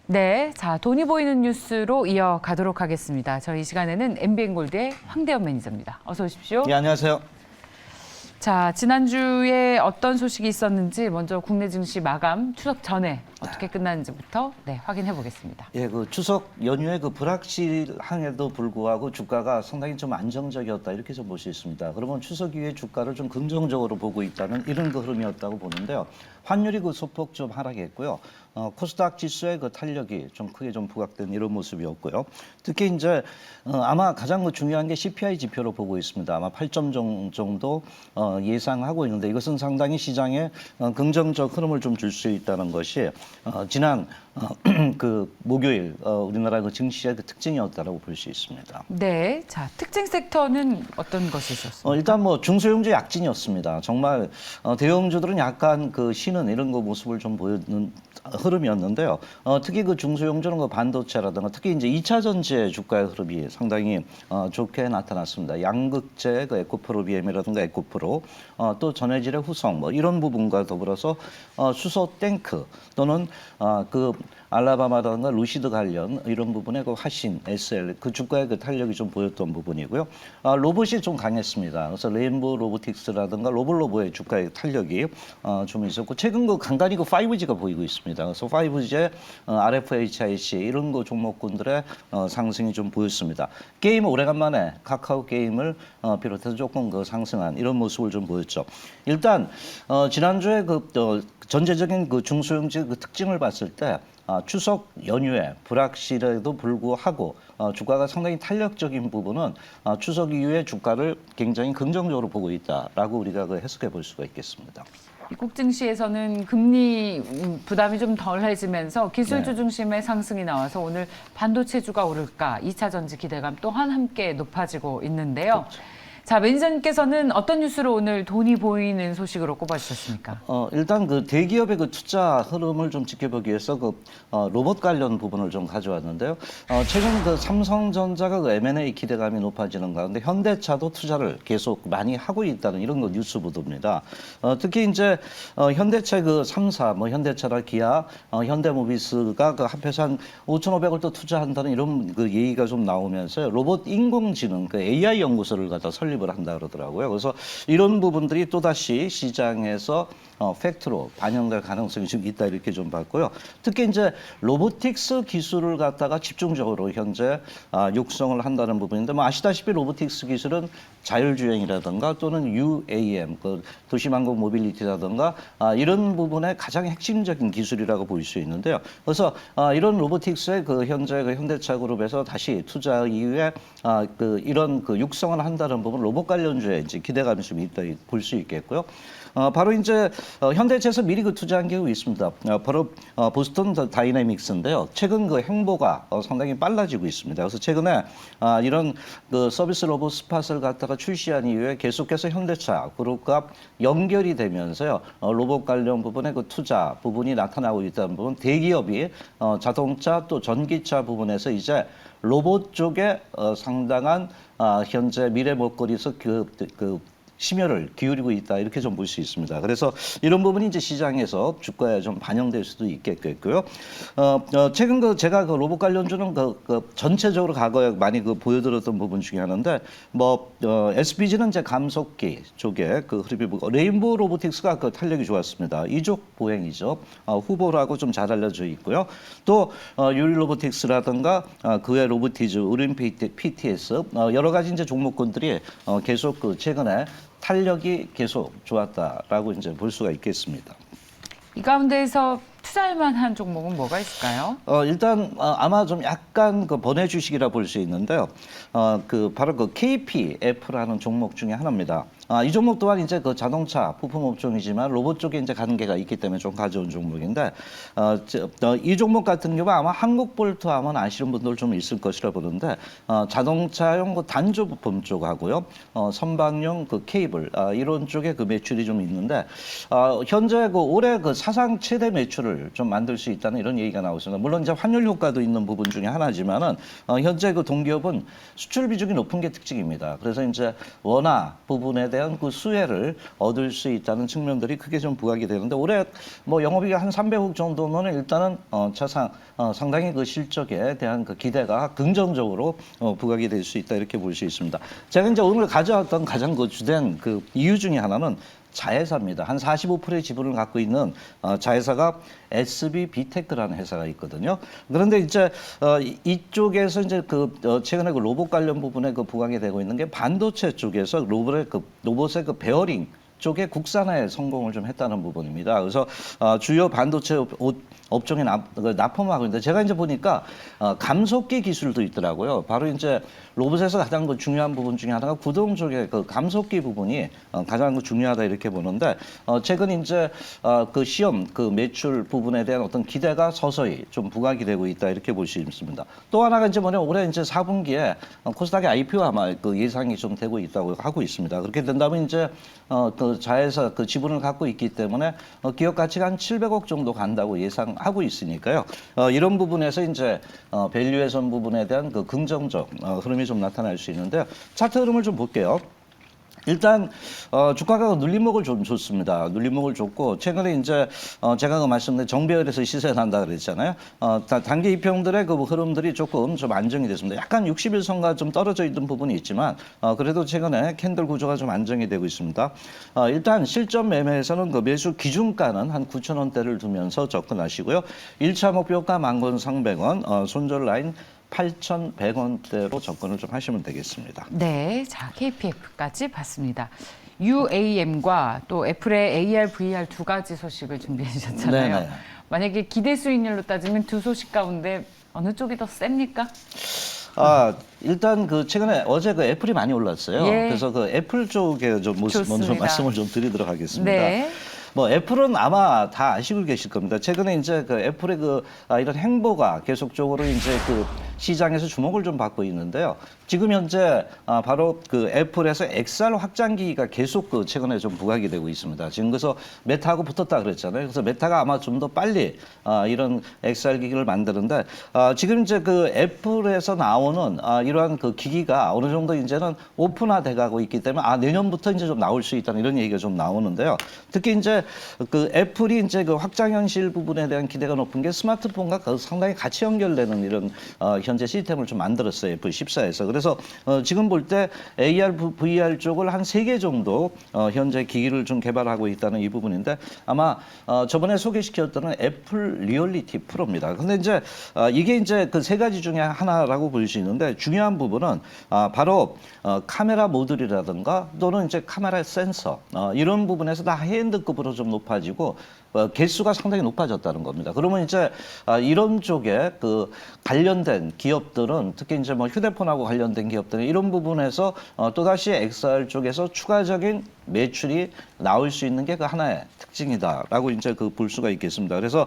네, 자, 돈이 보이는 뉴스로 이어가도록 하겠습니다. 저희 이 시간에는 MBN골드의 황대현 매니저입니다. 어서 오십시오. 예, 안녕하세요. 자, 지난주에 어떤 소식이 있었는지 먼저 국내 증시 마감 추석 전에 어떻게 끝났는지부터 확인해 보겠습니다. 예, 그 추석 연휴에 그 불확실함에도 불구하고 주가가 상당히 좀 안정적이었다 이렇게 좀 볼 수 있습니다. 그러면 추석 이후에 주가를 좀 긍정적으로 보고 있다는 이런 그 흐름이었다고 보는데요. 환율이 그 소폭 좀 하락했고요. 코스닥 지수의 그 탄력이 좀 크게 좀 부각된 이런 모습이었고요. 특히 이제 아마 가장 중요한 게 CPI 지표로 보고 있습니다. 아마 8점 정도 예상하고 있는데 이것은 상당히 시장에 긍정적 흐름을 좀 줄 수 있다는 것이 지난 그 목요일 우리나라 그 증시의 그 특징이었다라고 볼 수 있습니다. 네, 자, 특징 섹터는 어떤 것이 있었습니까? 일단 뭐 중소형주 약진이었습니다. 정말 대형주들은 약간 그 쉬는 이런 거 모습을 좀 보이는 흐름이었는데요. 특히 그 중소형주는 그 반도체라든가 특히 이제 2차 전지의 주가의 흐름이 상당히 좋게 나타났습니다. 양극재, 그 에코프로 BM이라든가 에코프로, 또 전해질의 후성 뭐 이런 부분과 더불어서 수소 탱크 또는 그 알라바마라든가 루시드 관련 이런 부분의 그 화신, SL 그 주가의 그 탄력이 좀 보였던 부분이고요. 로봇이 좀 강했습니다. 그래서 레인보우 로보틱스라든가 로블로보의 주가의 탄력이 좀 있었고 최근 그 간간히 그 5G가 보이고 있습니다. 그래서 5G의 RFHIC 이런 거 종목군들의 상승이 좀 보였습니다. 게임 오래간만에 카카오 게임을 비롯해서 조금 그 상승한 이런 모습을 좀 보였죠. 일단 지난주에 그 전체적인 그 중소형주 그 특징을 봤을 때 추석 연휴에 불확실에도 불구하고 주가가 상당히 탄력적인 부분은 추석 이후에 주가를 굉장히 긍정적으로 보고 있다라고 우리가 그 해석해 볼 수가 있겠습니다. 미국 증시에서는 금리 부담이 좀 덜해지면서 기술주 중심의 상승이 나와서 오늘 반도체주가 오를까 2차 전지 기대감 또한 함께 높아지고 있는데요. 그렇죠. 자, 매니저님께서는 어떤 뉴스로 오늘 돈이 보이는 소식으로 꼽아주셨습니까? 일단 그 대기업의 그 투자 흐름을 좀 지켜보기 위해서 그 로봇 관련 부분을 좀 가져왔는데요. 최근 그 삼성전자가 그 M&A 기대감이 높아지는 가운데 현대차도 투자를 계속 많이 하고 있다는 이런 거 뉴스 보도입니다. 특히 이제 현대차 그 3사 뭐 현대차나 기아, 현대모비스가 그 합해서 한 5,500을 또 투자한다는 이런 그 얘기가 좀 나오면서 로봇 인공지능 그 AI 연구소를 갖다 설립을 한다 그러더라고요. 그래서 이런 부분들이 또다시 시장에서 팩트로 반영될 가능성이 좀 있다 이렇게 좀 봤고요. 특히 이제 로보틱스 기술을 갖다가 집중적으로 현재 육성을 한다는 부분인데 뭐 아시다시피 로보틱스 기술은 자율주행이라든가 또는 UAM, 그 도시망공 모빌리티라든가 이런 부분의 가장 핵심적인 기술이라고 볼 수 있는데요. 그래서 이런 로보틱스의 그 현재 그 현대차 그룹에서 다시 투자 이후에 그 이런 그 육성을 한다는 부분 로봇 관련주에 이제 기대감이 좀 있다 볼 수 있겠고요. 바로 이제 현대차에서 미리 그 투자한 게 있습니다. 바로 보스턴 다이내믹스인데요. 최근 그 행보가 상당히 빨라지고 있습니다. 그래서 최근에 이런 그 서비스 로봇 스팟을 갖다가 출시한 이후에 계속해서 현대차 그룹과 연결이 되면서요. 로봇 관련 부분의 그 투자 부분이 나타나고 있다는 부분, 대기업이 자동차 또 전기차 부분에서 이제 로봇 쪽에 상당한 현재 미래 먹거리에서 그 심혈을 기울이고 있다 이렇게 좀 볼 수 있습니다. 그래서 이런 부분이 이제 시장에서 주가에 좀 반영될 수도 있겠고요. 최근 그 제가 그 로봇 관련주는 그 전체적으로 과거에 많이 그 보여드렸던 부분 중에 하나인데 뭐 SPG는 이제 감속기 쪽에 그 흐름이 보고 레인보우 로보틱스가 그 탄력이 좋았습니다. 이족 보행이죠. 후보라고 좀 잘 알려져 있고요. 또 유리 로보틱스라든가 그외 로보티즈, 우린 PTS 여러 가지 이제 종목군들이 계속 그 최근에 탄력이 계속 좋았다라고 이제 볼 수가 있겠습니다. 이 가운데에서 투자할 만한 종목은 뭐가 있을까요? 일단 아마 좀 약간 그 번외 주식이라 볼 수 있는데요. 그 바로 그 KPF라는 종목 중에 하나입니다. 이 종목 또한 이제 그 자동차 부품 업종이지만 로봇 쪽에 이제 관계가 있기 때문에 좀 가져온 종목인데 이 종목 같은 경우 아마 한국볼트 하면 아시는 분들 좀 있을 것이라 보는데 자동차용 그 단조 부품 쪽하고요, 선박용 그 케이블 이런 쪽에 그 매출이 좀 있는데 현재 그 올해 그 사상 최대 매출을 좀 만들 수 있다는 이런 얘기가 나오고 있습니다. 물론 이제 환율 효과도 있는 부분 중에 하나지만은 현재 그 동기업은 수출 비중이 높은 게 특징입니다. 그래서 이제 원화 부분에 대한 그 수혜를 얻을 수 있다는 측면들이 크게 좀 부각이 되는데 올해 뭐 영업이익 한 300억 정도면 일단은 상당히 그 실적에 대한 그 기대가 긍정적으로 부각이 될 수 있다 이렇게 볼 수 있습니다. 제가 이제 오늘 가져왔던 가장 그 주된 그 이유 중에 하나는 자회사입니다. 한 45%의 지분을 갖고 있는 자회사가 SB 비테크라는 회사가 있거든요. 그런데 이제 이쪽에서 이제 최근에 그 로봇 관련 부분에 그 부각이 되고 있는 게 반도체 쪽에서 로봇의 그 베어링 쪽에 국산화에 성공을 좀 했다는 부분입니다. 그래서 주요 반도체 업종에 납품하고 있는데 제가 이제 보니까 감속기 기술도 있더라고요. 바로 이제 로봇에서 가장 그 중요한 부분 중에 하나가 구동 쪽의 그 감속기 부분이 가장 중요하다 이렇게 보는데 최근 이제 그 시험 그 매출 부분에 대한 어떤 기대가 서서히 좀 부각이 되고 있다 이렇게 볼 수 있습니다. 또 하나가 이제 뭐냐 올해 이제 4분기에 코스닥의 IPO 아마 그 예상이 좀 되고 있다고 하고 있습니다. 그렇게 된다면 이제 그 자회사 그 지분을 갖고 있기 때문에 기업 가치가 한 700억 정도 간다고 예상하고 있으니까요. 이런 부분에서 이제 밸류에이션 부분에 대한 그 긍정적 흐름이 좀 나타날 수 있는데요. 차트 흐름을 좀 볼게요. 일단 주가가 눌림목을 좀 줬습니다. 눌림목을 줬고 최근에 이제 제가 그 말씀드린 정배열에서 시세 난다 그랬잖아요. 단기 이평들의 그 흐름들이 조금 좀 안정이 됐습니다. 약간 60일선과 좀 떨어져 있는 부분이 있지만 그래도 최근에 캔들 구조가 좀 안정이 되고 있습니다. 일단 실전 매매에서는 그 매수 기준가는 한 9,000원대를 두면서 접근하시고요. 1차 목표가 11,300원, 손절 라인 8,100원대로 접근을 좀 하시면 되겠습니다. 네, 자 KPF까지 봤습니다. UAM과 또 애플의 AR, VR 두 가지 소식을 준비해 주셨잖아요. 네네. 만약에 기대 수익률로 따지면 두 소식 가운데 어느 쪽이 더 셉니까? 일단 그 최근에 어제 그 애플이 많이 올랐어요. 예. 그래서 그 애플 쪽에 좀 먼저 좋습니다. 말씀을 좀 드리도록 하겠습니다. 네. 뭐 애플은 아마 다 아시고 계실 겁니다. 최근에 이제 그 애플의 이런 행보가 계속적으로 이제 그 시장에서 주목을 좀 받고 있는데요. 지금 현재 바로 그 애플에서 XR 확장기가 계속 그 최근에 좀 부각이 되고 있습니다. 지금 그래서 메타하고 붙었다 그랬잖아요. 그래서 메타가 아마 좀 더 빨리 이런 XR 기기를 만드는데 지금 이제 그 애플에서 나오는 이러한 그 기기가 어느 정도 이제는 오픈화돼 가고 있기 때문에 내년부터 이제 좀 나올 수 있다는 이런 얘기가 좀 나오는데요. 특히 이제 그 애플이 이제 그 확장 현실 부분에 대한 기대가 높은 게 스마트폰과 상당히 같이 연결되는 이런 현재 시스템을 좀 만들었어요. 애플 14에서. 그래서 지금 볼 때 AR, VR 쪽을 한 3개 정도 현재 기기를 좀 개발하고 있다는 이 부분인데 아마 저번에 소개시켰던 애플 리얼리티 프로입니다. 근데 이제 이게 이제 그 3가지 중에 하나라고 볼 수 있는데 중요한 부분은 바로 카메라 모듈이라든가 또는 이제 카메라 센서 이런 부분에서 다 하이엔드급으로 좀 높아지고 개수가 상당히 높아졌다는 겁니다. 그러면 이제 이런 쪽에 그 관련된 기업들은 특히 이제 뭐 휴대폰하고 관련된 기업들은 이런 부분에서 또다시 XR 쪽에서 추가적인 매출이 나올 수 있는 게 그 하나의 특징이다라고 이제 그 볼 수가 있겠습니다. 그래서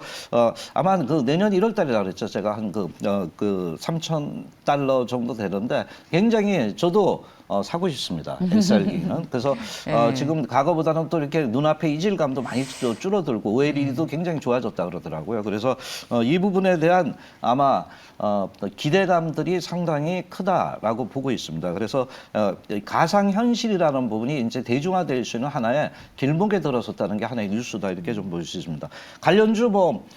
아마 그 내년 1월 달이라 그랬죠. 제가 한 그 $3,000 정도 되는데 굉장히 저도 사고 싶습니다. XR기는. 그래서 지금 과거보다는 또 이렇게 눈앞에 이질감도 많이 줄어들고 OLED도 굉장히 좋아졌다 그러더라고요. 그래서 이 부분에 대한 아마 기대감들이 상당히 크다라고 보고 있습니다. 그래서 가상현실이라는 부분이 이제 대중화될 수 있는 하나의 길목에 들어섰다는 게 하나의 뉴스다 이렇게 좀 볼 수 있습니다. 관련주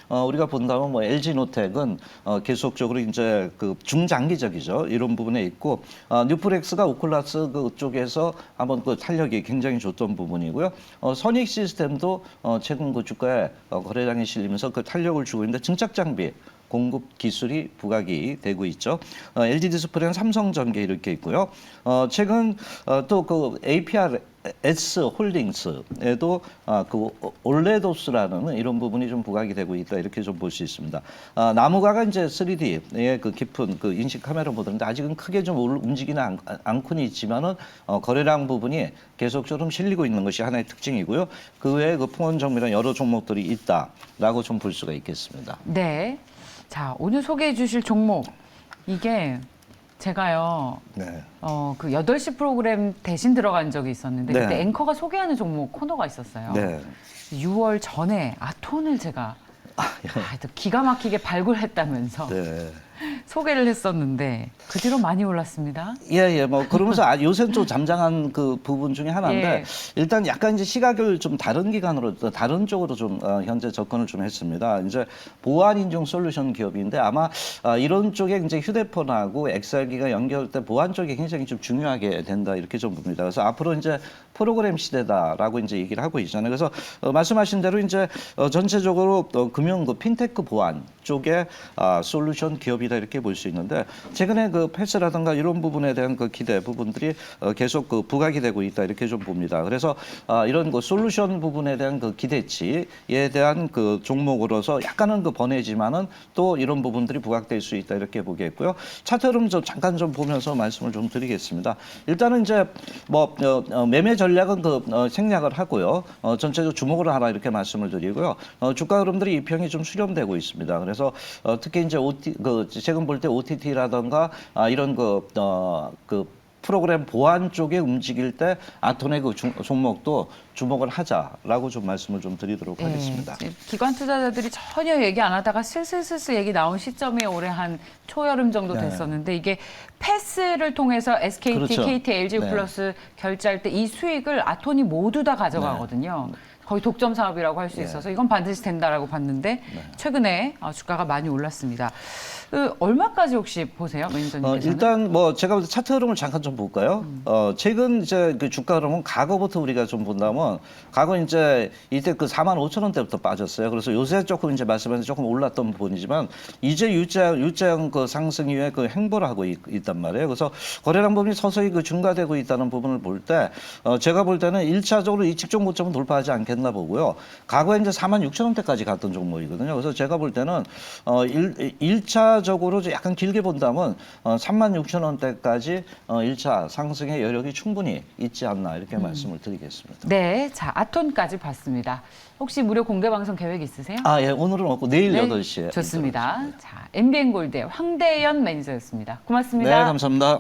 우리가 본다면 LG노텍은 계속적으로 이제 그 중장기적이죠. 이런 부분에 있고 뉴프렉스가 오클라스 그쪽에서 한번 그 탄력이 굉장히 좋던 부분이고요. 선익 시스템도 최근 그 주가에 거래량이 실리면서 그 탄력을 주고 있는데 증착 장비 공급 기술이 부각이 되고 있죠. LG 디스플레이는 삼성전기 이렇게 있고요. 최근 또 그 APRS 홀딩스에도 그 올레도스라는 이런 부분이 좀 부각이 되고 있다 이렇게 좀 볼 수 있습니다. 나무가가 이제 3D의 그 깊은 그 인식 카메라 모델인데 아직은 크게 좀 움직이는 않고는 있지만은 거래량 부분이 계속적으로 실리고 있는 것이 하나의 특징이고요. 그 외에 그 풍원 정밀한 여러 종목들이 있다라고 좀 볼 수가 있겠습니다. 네. 자, 오늘 소개해 주실 종목. 이게 제가요. 네. 그 8시 프로그램 대신 들어간 적이 있었는데 네. 그때 앵커가 소개하는 종목 코너가 있었어요. 네. 6월 전에 아톤을 제가 또 기가 막히게 발굴했다면서 네. 소개를 했었는데 그 뒤로 많이 올랐습니다. 예, 뭐 그러면서 요새는 좀 잠잠한 그 부분 중에 하나인데 예. 일단 약간 이제 시각을 좀 다른 기관으로 다른 쪽으로 좀 현재 접근을 좀 했습니다. 이제 보안 인증 솔루션 기업인데 아마 이런 쪽에 이제 휴대폰하고 엑셀기가 연결될 보안 쪽이 굉장히 좀 중요하게 된다 이렇게 좀 봅니다. 그래서 앞으로 이제 프로그램 시대다라고 이제 얘기를 하고 있잖아요. 그래서 말씀하신 대로 이제 전체적으로 금융 그 핀테크 보안 쪽에 솔루션 기업이다 이렇게 볼 수 있는데 최근에 그 패스라든가 이런 부분에 대한 그 기대 부분들이 계속 그 부각이 되고 있다 이렇게 좀 봅니다. 그래서 이런 그 솔루션 부분에 대한 그 기대치에 대한 그 종목으로서 약간은 그 번해지만은 또 이런 부분들이 부각될 수 있다 이렇게 보겠고요. 차트 흐름 좀 잠깐 좀 보면서 말씀을 좀 드리겠습니다. 일단은 이제 뭐 매매 전략은 그 생략을 하고요. 전체적으로 주목을 하라 이렇게 말씀을 드리고요. 주가 흐름들이 이평이 좀 수렴되고 있습니다. 그래서 특히 이제 최근 볼 때 OTT라든가 이런 그 프로그램 보안 쪽에 움직일 때 아톤의 그 종목도 주목을 하자라고 좀 말씀을 좀 드리도록 하겠습니다. 기관 투자자들이 전혀 얘기 안 하다가 슬슬 얘기 나온 시점이 올해 한 초여름 정도 됐었는데 이게 패스를 통해서 SKT, 그렇죠. KT, LG 네. 플러스 결제할 때 이 수익을 아톤이 모두 다 가져가거든요. 거의 독점 사업이라고 할 수 있어서 이건 반드시 된다라고 봤는데 최근에 주가가 많이 올랐습니다. 얼마까지 혹시 보세요, 매니저님께서는? 일단 뭐 제가 볼 때 차트 흐름을 잠깐 좀 볼까요? 최근 이제 그 주가 흐름은 과거부터 우리가 좀 본다면 과거 이제 이때 그 45,000원대부터 빠졌어요. 그래서 요새 조금 이제 말씀하신 조금 올랐던 부분이지만 이제 유자형 그 상승 이후에 그 행보를 하고 있단 말이에요. 그래서 거래량 부분이 서서히 그 증가되고 있다는 부분을 볼 때 제가 볼 때는 1차적으로 이 직전 고점은 돌파하지 않겠나 보고요. 과거에 이제 46,000원대까지 갔던 종목이거든요. 그래서 제가 볼 때는 1차적으로 약간 길게 본다면 36,000원대까지 1차 상승의 여력이 충분히 있지 않나 이렇게 말씀을 드리겠습니다. 네, 자 아톤까지 봤습니다. 혹시 무료 공개 방송 계획 있으세요? 예, 오늘은 없고 내일 8시에. 좋습니다. 자, MBN 골드의 황대연 매니저였습니다. 고맙습니다. 네, 감사합니다.